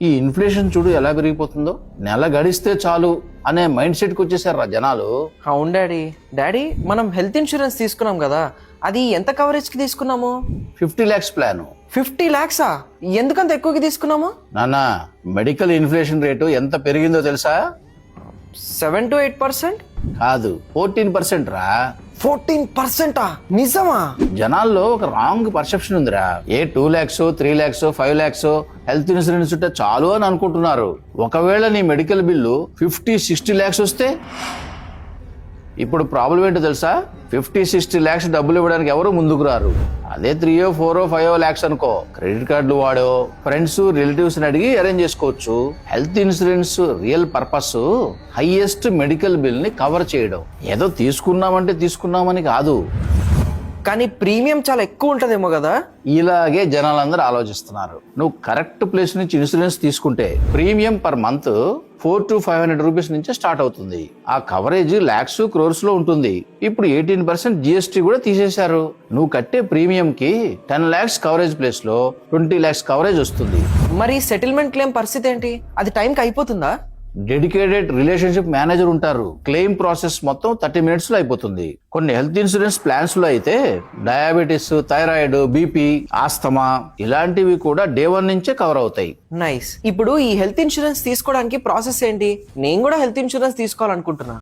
ఈ ఇన్ఫ్లేషన్ చూడు ఎలా పెరిగిపోతుందో. నెల గడిస్తే చాలు అనే మైండ్ సెట్కి వచ్చేసారు రా జనాలు. అవును డాడీ మనం హెల్త్ ఇన్సూరెన్స్ తీసుకున్నాం కదా, అది ఎంత కవరేజ్కి తీసుకున్నాము? 50 lakhs ప్లాన్. 50 lakhsా? ఎందుకంత ఎక్కువకి తీసుకున్నాము? నాన్న, మెడికల్ ఇన్ఫ్లేషన్ రేటు ఎంత పెరిగిందో తెలుసా? 7 to 8%? కాదు, 14% రా. 14%? నిజమా? జనాల్లో ఒక రాంగ్ పర్సెప్షన్ ఉందిరా. 2 lakhs 3 lakhs 5 lakhs health insurance ఉంటే చాలు అని అనుకుంటున్నారు. ఒకవేళ నీ మెడికల్ బిల్లు 50-60 lakhs వస్తే ఇప్పుడు ప్రాబ్లం ఏంటో తెలుసా? 50-60 lakhs డబ్బులు ఇవ్వడానికి ఎవరు ముందుకు రారు. అదే 3 4 5 lakhs అనుకో, క్రెడిట్ కార్డులు వాడో ఫ్రెండ్స్ రిలేటివ్స్ ని అడిగి అరేంజ్ చేసుకోవచ్చు. Health insurance real purpose highest medical bill ని కవర్ చేయడం. ఏదో తీసుకున్నామంటే తీసుకున్నామని కాదు. కానీ ప్రీమియం చాలా ఎక్కువ ఉంటదేమో కదా? ఇలాగే జనాలందరూ ఆలోచిస్తున్నారు. నువ్వు కరెక్ట్ ప్లేస్ నుంచి ఇన్సూరెన్స్ తీసుకుంటే premium per month 400 to 500 rupees నుంచే స్టార్ట్ అవుతుంది. ఆ కవరేజ్ lakhs crores లో ఉంటుంది. ఇప్పుడు 18% GST కూడా తీసేశారు. నువ్వు కట్టే ప్రీమియం కి 10 lakhs కవరేజ్ ప్లేస్ లో 20 lakhs కవరేజ్ వస్తుంది. మరి సెటిల్మెంట్ క్లెయిమ్ పరిస్థితి ఏంటి? అది టైంకి అయిపోతుందా? డెడికేటెడ్ రిలేషన్షిప్ మేనేజర్ ఉంటారు. క్లెయిమ్ ప్రాసెస్ మొత్తం 30 minutes లో అయిపోతుంది. కొన్ని హెల్త్ ఇన్సూరెన్స్ ప్లాన్స్ లో అయితే డయాబెటీస్, థైరాయిడ్, బీపీ, ఆస్తమా ఇలాంటివి కూడా day 1 నుంచే కవర్ అవుతాయి. నైస్. ఇప్పుడు ఈ హెల్త్ ఇన్సూరెన్స్ తీసుకోవడానికి ప్రాసెస్ ఏంటి? నేను కూడా హెల్త్ ఇన్సూరెన్స్ తీసుకోవాలనుకుంటున్నా.